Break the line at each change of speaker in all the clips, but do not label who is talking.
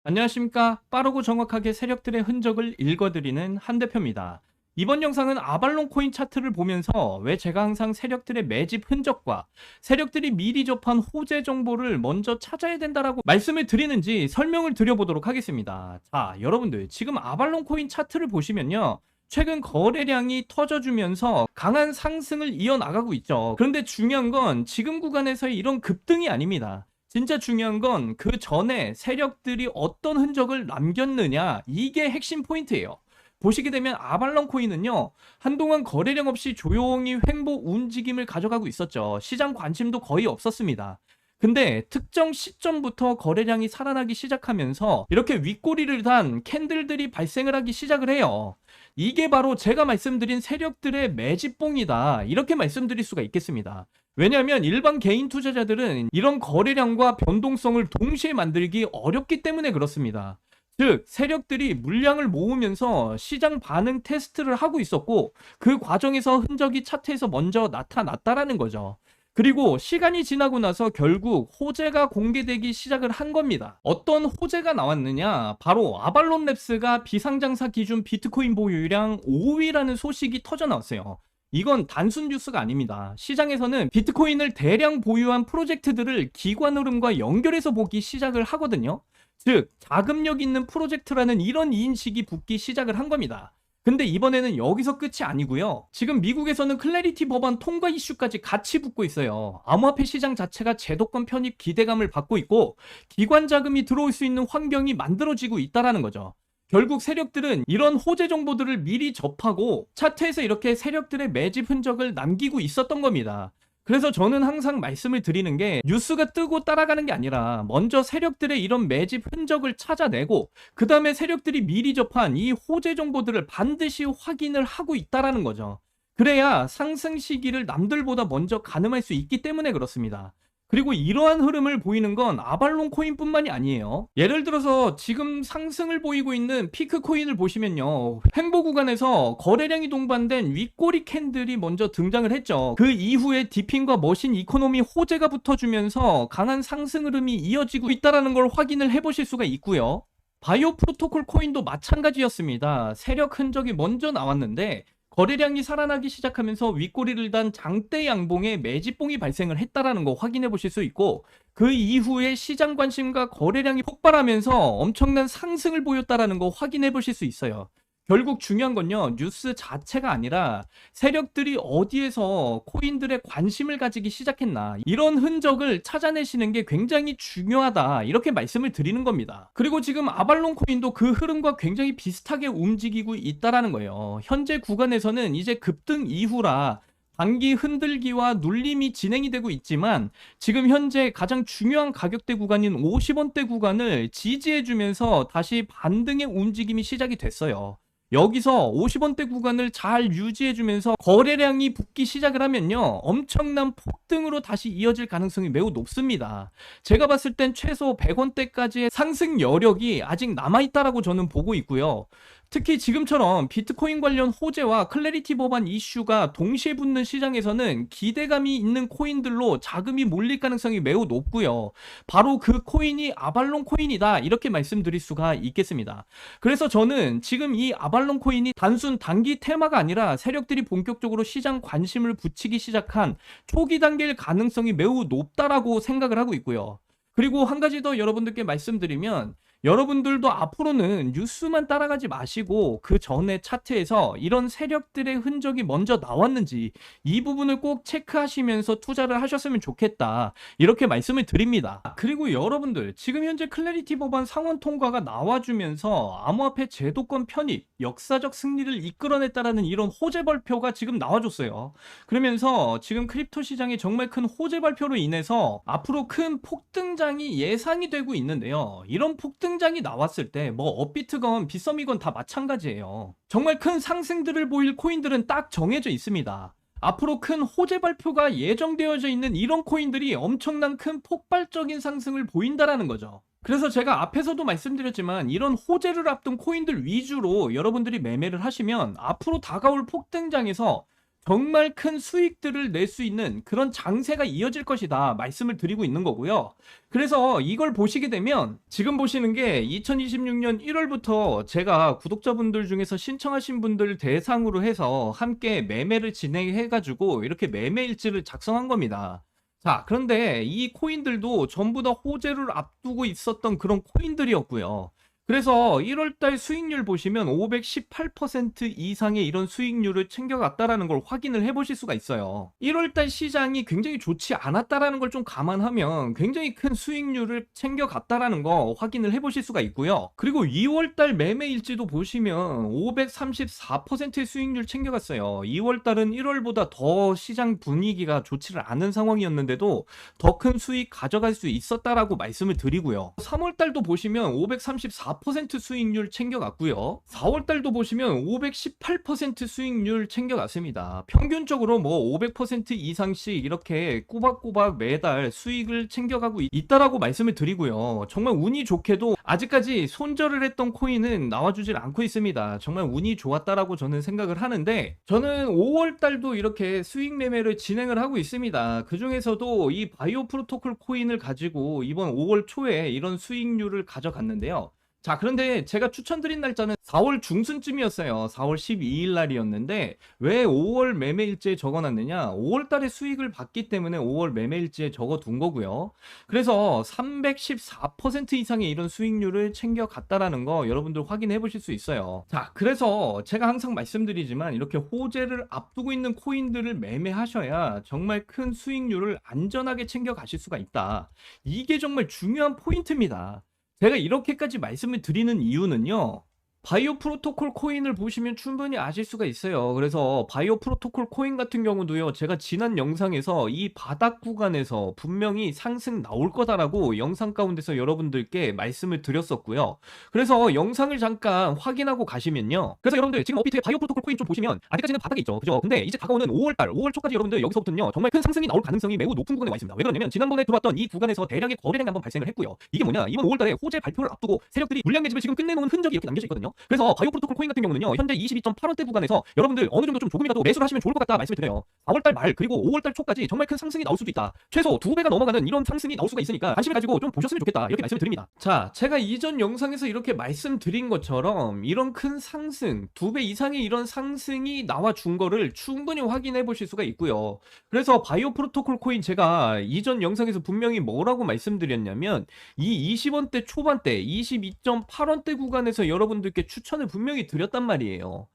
안녕하십니까. 빠르고 정확하게 세력들의 흔적을 읽어드리는 한 대표입니다. 이번 영상은 아발론 코인 차트를 보면서 왜 제가 항상 세력들의 매집 흔적과 세력들이 미리 접한 호재 정보를 먼저 찾아야 된다라고 말씀을 드리는지 설명을 드려보도록 하겠습니다. 자, 여러분들 지금 아발론 코인 차트를 보시면요. 최근 거래량이 터져주면서 강한 상승을 이어나가고 있죠. 그런데 중요한 건 지금 구간에서의 이런 급등이 아닙니다. 진짜 중요한 건 그 전에 세력들이 어떤 흔적을 남겼느냐, 이게 핵심 포인트예요. 보시게 되면 아발론 코인은요, 한동안 거래량 없이 조용히 횡보 움직임을 가져가고 있었죠. 시장 관심도 거의 없었습니다. 근데 특정 시점부터 거래량이 살아나기 시작하면서 이렇게 윗꼬리를 단 캔들들이 발생을 하기 시작을 해요. 이게 바로 제가 말씀드린 세력들의 매집봉이다, 이렇게 말씀드릴 수가 있겠습니다. 왜냐하면 일반 개인 투자자들은 이런 거래량과 변동성을 동시에 만들기 어렵기 때문에 그렇습니다. 즉, 세력들이 물량을 모으면서 시장 반응 테스트를 하고 있었고, 그 과정에서 흔적이 차트에서 먼저 나타났다라는 거죠. 그리고 시간이 지나고 나서 결국 호재가 공개되기 시작을 한 겁니다. 어떤 호재가 나왔느냐? 바로 아발론 랩스가 비상장사 기준 비트코인 보유량 5위라는 소식이 터져 나왔어요. 이건 단순 뉴스가 아닙니다. 시장에서는 비트코인을 대량 보유한 프로젝트들을 기관 흐름과 연결해서 보기 시작을 하거든요. 즉, 자금력 있는 프로젝트라는 이런 인식이 붙기 시작을 한 겁니다. 근데 이번에는 여기서 끝이 아니고요. 지금 미국에서는 클래리티 법안 통과 이슈까지 같이 붙고 있어요. 암호화폐 시장 자체가 제도권 편입 기대감을 받고 있고, 기관 자금이 들어올 수 있는 환경이 만들어지고 있다라는 거죠. 결국 세력들은 이런 호재 정보들을 미리 접하고 차트에서 이렇게 세력들의 매집 흔적을 남기고 있었던 겁니다. 그래서 저는 항상 말씀을 드리는 게, 뉴스가 뜨고 따라가는 게 아니라 먼저 세력들의 이런 매집 흔적을 찾아내고 그 다음에 세력들이 미리 접한 이 호재 정보들을 반드시 확인을 하고 있다라는 거죠. 그래야 상승 시기를 남들보다 먼저 가늠할 수 있기 때문에 그렇습니다. 그리고 이러한 흐름을 보이는 건 아발론 코인뿐만이 아니에요. 예를 들어서 지금 상승을 보이고 있는 피크 코인을 보시면요, 횡보 구간에서 거래량이 동반된 윗꼬리 캔들이 먼저 등장을 했죠. 그 이후에 디핑과 머신 이코노미 호재가 붙어주면서 강한 상승 흐름이 이어지고 있다는 걸 확인을 해보실 수가 있고요. 바이오 프로토콜 코인도 마찬가지였습니다. 세력 흔적이 먼저 나왔는데 거래량이 살아나기 시작하면서 윗꼬리를 단 장대 양봉에 매집봉이 발생을 했다라는 거 확인해 보실 수 있고, 그 이후에 시장 관심과 거래량이 폭발하면서 엄청난 상승을 보였다라는 거 확인해 보실 수 있어요. 결국 중요한 건요, 뉴스 자체가 아니라 세력들이 어디에서 코인들의 관심을 가지기 시작했나, 이런 흔적을 찾아내시는 게 굉장히 중요하다, 이렇게 말씀을 드리는 겁니다. 그리고 지금 아발론 코인도 그 흐름과 굉장히 비슷하게 움직이고 있다라는 거예요. 현재 구간에서는 이제 급등 이후라 단기 흔들기와 눌림이 진행이 되고 있지만, 지금 현재 가장 중요한 가격대 구간인 50원대 구간을 지지해주면서 다시 반등의 움직임이 시작이 됐어요. 여기서 50원대 구간을 잘 유지해주면서 거래량이 붙기 시작을 하면요, 엄청난 폭등으로 다시 이어질 가능성이 매우 높습니다. 제가 봤을 땐 최소 100원대까지의 상승 여력이 아직 남아있다라고 저는 보고 있고요. 특히 지금처럼 비트코인 관련 호재와 클래리티 법안 이슈가 동시에 붙는 시장에서는 기대감이 있는 코인들로 자금이 몰릴 가능성이 매우 높고요. 바로 그 코인이 아발론 코인이다, 이렇게 말씀드릴 수가 있겠습니다. 그래서 저는 지금 이 아발론 코인이 단순 단기 테마가 아니라 세력들이 본격적으로 시장 관심을 붙이기 시작한 초기 단계일 가능성이 매우 높다라고 생각을 하고 있고요. 그리고 한 가지 더 여러분들께 말씀드리면, 여러분들도 앞으로는 뉴스만 따라가지 마시고 그 전에 차트에서 이런 세력들의 흔적이 먼저 나왔는지 이 부분을 꼭 체크하시면서 투자를 하셨으면 좋겠다, 이렇게 말씀을 드립니다. 그리고 여러분들, 지금 현재 클래리티 법안 상원 통과가 나와주면서 암호화폐 제도권 편입, 역사적 승리를 이끌어냈다라는 이런 호재 발표가 지금 나와줬어요. 그러면서 지금 크립토 시장에 정말 큰 호재 발표로 인해서 앞으로 큰 폭등장이 예상이 되고 있는데요. 이런 폭등장이 나왔을 때 뭐 업비트건 빗썸이건 다 마찬가지예요. 정말 큰 상승들을 보일 코인들은 딱 정해져 있습니다. 앞으로 큰 호재 발표가 예정되어져 있는 이런 코인들이 엄청난 큰 폭발적인 상승을 보인다라는 거죠. 그래서 제가 앞에서도 말씀드렸지만, 이런 호재를 앞둔 코인들 위주로 여러분들이 매매를 하시면 앞으로 다가올 폭등장에서 정말 큰 수익들을 낼 수 있는 그런 장세가 이어질 것이다 말씀을 드리고 있는 거고요. 그래서 이걸 보시게 되면 지금 보시는 게 2026년 1월부터 제가 구독자분들 중에서 신청하신 분들 대상으로 해서 함께 매매를 진행해 가지고 이렇게 매매 일지를 작성한 겁니다. 자, 그런데 이 코인들도 전부 다 호재를 앞두고 있었던 그런 코인들이었고요. 그래서 1월달 수익률 보시면 518% 이상의 이런 수익률을 챙겨갔다라는 걸 확인을 해보실 수가 있어요. 1월달 시장이 굉장히 좋지 않았다라는 걸 좀 감안하면 굉장히 큰 수익률을 챙겨갔다라는 거 확인을 해보실 수가 있고요. 그리고 2월달 매매 일지도 보시면 534%의 수익률 챙겨갔어요. 2월달은 1월보다 더 시장 분위기가 좋지를 않은 상황이었는데도 더 큰 수익 가져갈 수 있었다라고 말씀을 드리고요. 3월달도 보시면 534% 수익률 챙겨갔고요. 4월달도 보시면 518% 수익률 챙겨갔습니다. 평균적으로 뭐 500% 이상씩 이렇게 꼬박꼬박 매달 수익을 챙겨가고 있다라고 말씀을 드리고요. 정말 운이 좋게도 아직까지 손절을 했던 코인은 나와주질 않고 있습니다. 정말 운이 좋았다라고 저는 생각을 하는데, 저는 5월달도 이렇게 수익 매매를 진행을 하고 있습니다. 그 중에서도 이 바이오 프로토콜 코인을 가지고 이번 5월 초에 이런 수익률을 가져갔는데요. 자, 그런데 제가 추천드린 날짜는 4월 중순쯤이었어요. 4월 12일 날이었는데 왜 5월 매매 일지에 적어놨느냐? 5월 달에 수익을 받기 때문에 5월 매매 일지에 적어둔 거고요. 그래서 314% 이상의 이런 수익률을 챙겨갔다라는 거 여러분들 확인해 보실 수 있어요. 자, 그래서 제가 항상 말씀드리지만 이렇게 호재를 앞두고 있는 코인들을 매매하셔야 정말 큰 수익률을 안전하게 챙겨가실 수가 있다. 이게 정말 중요한 포인트입니다. 제가 이렇게까지 말씀을 드리는 이유는요. 바이오 프로토콜 코인을 보시면 충분히 아실 수가 있어요. 그래서 바이오 프로토콜 코인 같은 경우도요. 제가 지난 영상에서 이 바닥 구간에서 분명히 상승 나올 거다라고 영상 가운데서 여러분들께 말씀을 드렸었고요. 그래서 영상을 잠깐 확인하고 가시면요. 그래서 여러분들 지금 업비트의 바이오 프로토콜 코인 좀 보시면 아직까지는 바닥에 있죠. 그죠? 근데 이제 다가오는 5월달, 5월 초까지 여러분들 여기서부터는요. 정말 큰 상승이 나올 가능성이 매우 높은 구간에 와 있습니다. 왜 그러냐면 지난번에 들어왔던 이 구간에서 대량의 거래량이 한번 발생을 했고요. 이게 뭐냐? 이번 5월달에 호재 발표를 앞두고 세력들이 물량 매집을 지금 끝내놓은 흔적이 이렇게 남겨져 있거든요. 그래서 바이오 프로토콜 코인 같은 경우는요. 현재 22.8원대 구간에서 여러분들 어느 정도 좀 조금이라도 매수를 하시면 좋을 것 같다 말씀을 드려요. 4월달 말 그리고 5월달 초까지 정말 큰 상승이 나올 수도 있다. 최소 2배가 넘어가는 이런 상승이 나올 수가 있으니까 관심을 가지고 좀 보셨으면 좋겠다. 이렇게 말씀을 드립니다. 자, 제가 이전 영상에서 이렇게 말씀드린 것처럼 이런 큰 상승, 2배 이상의 이런 상승이 나와준 거를 충분히 확인해 보실 수가 있고요. 그래서 바이오 프로토콜 코인 제가 이전 영상에서 분명히 뭐라고 말씀드렸냐면 이 20원대 초반대, 22.8원대 구간에서 여러분들께 추천을 분명히 드렸단 말이에요.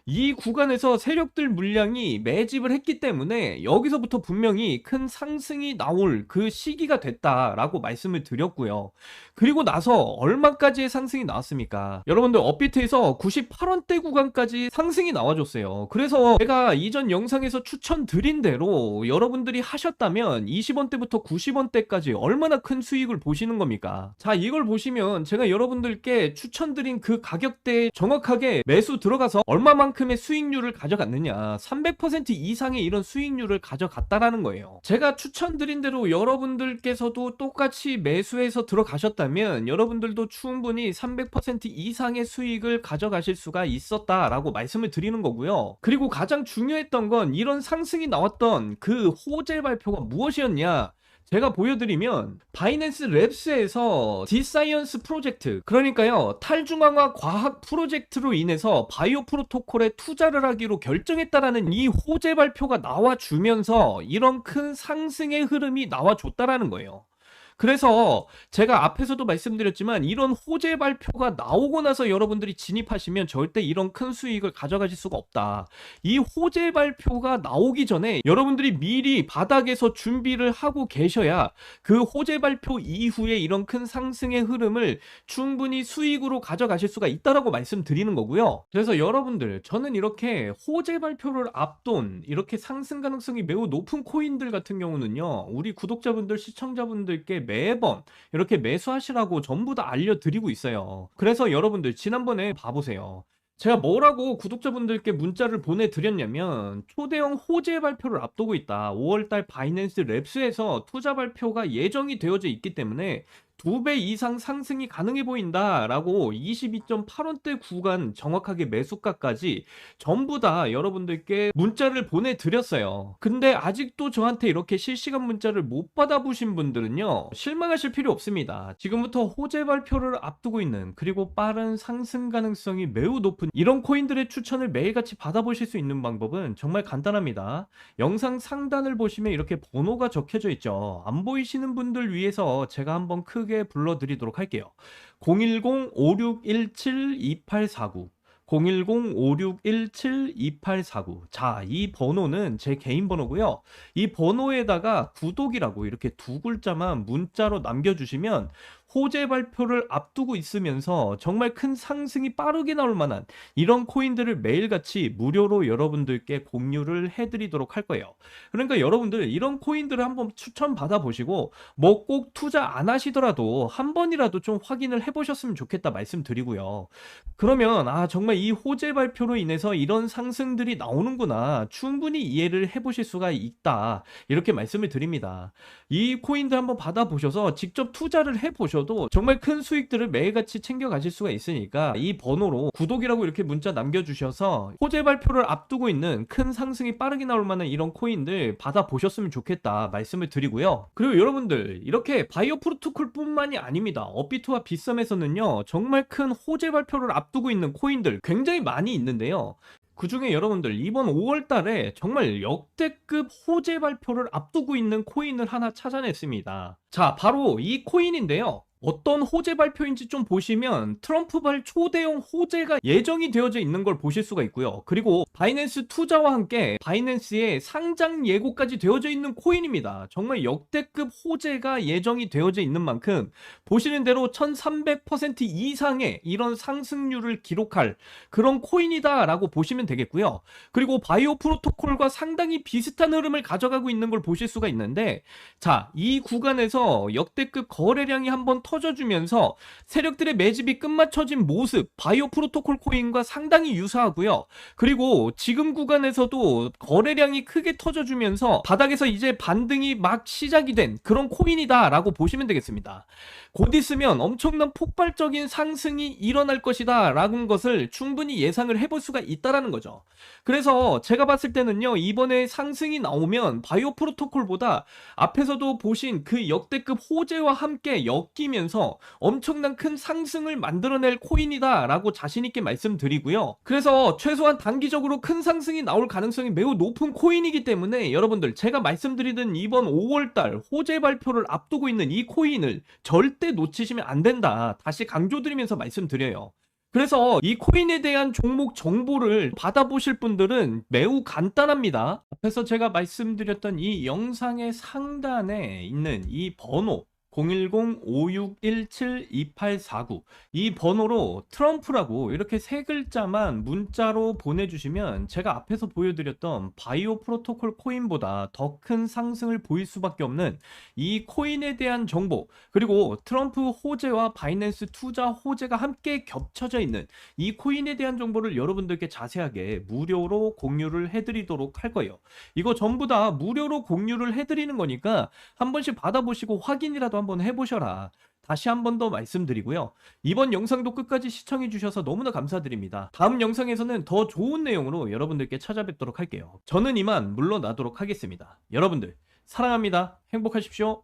이 구간에서 세력들 물량이 매집을 했기 때문에 여기서부터 분명히 큰 상승이 나올 그 시기가 됐다라고 말씀을 드렸고요. 그리고 나서 얼마까지의 상승이 나왔습니까? 여러분들 업비트에서 98원대 구간까지 상승이 나와줬어요. 그래서 제가 이전 영상에서 추천드린 대로 여러분들이 하셨다면 20원대부터 90원대까지 얼마나 큰 수익을 보시는 겁니까? 자, 이걸 보시면 제가 여러분들께 추천드린 그 가격대에 정확하게 매수 들어가서 얼마만큼의 수익률을 가져갔느냐, 300% 이상의 이런 수익률을 가져갔다라는 거예요. 제가 추천드린 대로 여러분들께서도 똑같이 매수해서 들어가셨다면 여러분들도 충분히 300% 이상의 수익을 가져가실 수가 있었다라고 말씀을 드리는 거고요. 그리고 가장 중요했던 건 이런 상승이 나왔던 그 호재 발표가 무엇이었냐, 제가 보여드리면 바이낸스 랩스에서 디사이언스 프로젝트, 그러니까요 탈중앙화 과학 프로젝트로 인해서 바이오 프로토콜에 투자를 하기로 결정했다라는 이 호재 발표가 나와주면서 이런 큰 상승의 흐름이 나와줬다라는 거예요. 그래서 제가 앞에서도 말씀드렸지만 이런 호재 발표가 나오고 나서 여러분들이 진입하시면 절대 이런 큰 수익을 가져가실 수가 없다. 이 호재 발표가 나오기 전에 여러분들이 미리 바닥에서 준비를 하고 계셔야 그 호재 발표 이후에 이런 큰 상승의 흐름을 충분히 수익으로 가져가실 수가 있다라고 말씀드리는 거고요. 그래서 여러분들, 저는 이렇게 호재 발표를 앞둔 이렇게 상승 가능성이 매우 높은 코인들 같은 경우는요, 우리 구독자분들, 시청자분들께 매번 이렇게 매수하시라고 전부 다 알려드리고 있어요. 그래서 여러분들 지난번에 봐보세요. 제가 뭐라고 구독자분들께 문자를 보내드렸냐면 초대형 호재 발표를 앞두고 있다. 5월달 바이낸스 랩스에서 투자 발표가 예정이 되어져 있기 때문에 2배 이상 상승이 가능해 보인다라고 22.8원대 구간 정확하게 매수가까지 전부 다 여러분들께 문자를 보내드렸어요. 근데 아직도 저한테 이렇게 실시간 문자를 못 받아보신 분들은요, 실망하실 필요 없습니다. 지금부터 호재 발표를 앞두고 있는, 그리고 빠른 상승 가능성이 매우 높은 이런 코인들의 추천을 매일같이 받아보실 수 있는 방법은 정말 간단합니다. 영상 상단을 보시면 이렇게 번호가 적혀져 있죠. 안 보이시는 분들 위해서 제가 한번 크게 불러드리도록 할게요. 010-5617-2849 010-5617-2849. 자, 이 번호는 제 개인 번호고요. 이 번호에다가 구독이라고 이렇게 두 글자만 문자로 남겨주시면 호재 발표를 앞두고 있으면서 정말 큰 상승이 빠르게 나올 만한 이런 코인들을 매일같이 무료로 여러분들께 공유를 해드리도록 할 거예요. 그러니까 여러분들 이런 코인들을 한번 추천받아 보시고, 뭐 꼭 투자 안 하시더라도 한 번이라도 좀 확인을 해보셨으면 좋겠다 말씀드리고요. 그러면 정말 이 호재 발표로 인해서 이런 상승들이 나오는구나, 충분히 이해를 해보실 수가 있다, 이렇게 말씀을 드립니다. 이 코인들 한번 받아보셔서 직접 투자를 해보셔도 정말 큰 수익들을 매일같이 챙겨가실 수가 있으니까, 이 번호로 구독이라고 이렇게 문자 남겨주셔서 호재 발표를 앞두고 있는 큰 상승이 빠르게 나올 만한 이런 코인들 받아보셨으면 좋겠다 말씀을 드리고요. 그리고 여러분들, 이렇게 바이오 프로토콜 뿐만이 아닙니다. 업비트와 빗썸에서는요, 정말 큰 호재 발표를 앞두고 있는 코인들 굉장히 많이 있는데요. 그 중에 여러분들 이번 5월 달에 정말 역대급 호재 발표를 앞두고 있는 코인을 하나 찾아냈습니다. 자, 바로 이 코인인데요. 어떤 호재 발표인지 좀 보시면 트럼프발 초대형 호재가 예정이 되어져 있는 걸 보실 수가 있고요. 그리고 바이낸스 투자와 함께 바이낸스의 상장 예고까지 되어져 있는 코인입니다. 정말 역대급 호재가 예정이 되어져 있는 만큼 보시는 대로 1300% 이상의 이런 상승률을 기록할 그런 코인이다 라고 보시면 되겠고요. 그리고 바이오 프로토콜과 상당히 비슷한 흐름을 가져가고 있는 걸 보실 수가 있는데, 자, 이 구간에서 역대급 거래량이 한번 터져주면서 세력들의 매집이 끝마쳐진 모습, 바이오 프로토콜 코인과 상당히 유사하고요. 그리고 지금 구간에서도 거래량이 크게 터져주면서 바닥에서 이제 반등이 막 시작이 된 그런 코인이다 라고 보시면 되겠습니다. 곧 있으면 엄청난 폭발적인 상승이 일어날 것이다 라는 것을 충분히 예상을 해볼 수가 있다라는 거죠. 그래서 제가 봤을 때는요, 이번에 상승이 나오면 바이오 프로토콜보다 앞에서도 보신 그 역대급 호재와 함께 엮이면서 엄청난 큰 상승을 만들어낼 코인이다 라고 자신있게 말씀드리고요. 그래서 최소한 단기적으로 큰 상승이 나올 가능성이 매우 높은 코인이기 때문에 여러분들, 제가 말씀드리던 이번 5월달 호재 발표를 앞두고 있는 이 코인을 절대 놓치시면 안 된다, 다시 강조드리면서 말씀드려요. 그래서 이 코인에 대한 종목 정보를 받아보실 분들은 매우 간단합니다. 앞에서 제가 말씀드렸던 이 영상의 상단에 있는 이 번호 010-5617-2849, 이 번호로 트럼프라고 이렇게 세 글자만 문자로 보내주시면 제가 앞에서 보여드렸던 바이오 프로토콜 코인보다 더 큰 상승을 보일 수밖에 없는 이 코인에 대한 정보, 그리고 트럼프 호재와 바이낸스 투자 호재가 함께 겹쳐져 있는 이 코인에 대한 정보를 여러분들께 자세하게 무료로 공유를 해드리도록 할 거예요. 이거 전부 다 무료로 공유를 해드리는 거니까 한 번씩 받아보시고 확인이라도 한번 해보셔라, 다시 한 번 더 말씀드리고요. 이번 영상도 끝까지 시청해 주셔서 너무나 감사드립니다. 다음 영상에서는 더 좋은 내용으로 여러분들께 찾아뵙도록 할게요. 저는 이만 물러나도록 하겠습니다. 여러분들 사랑합니다. 행복하십시오.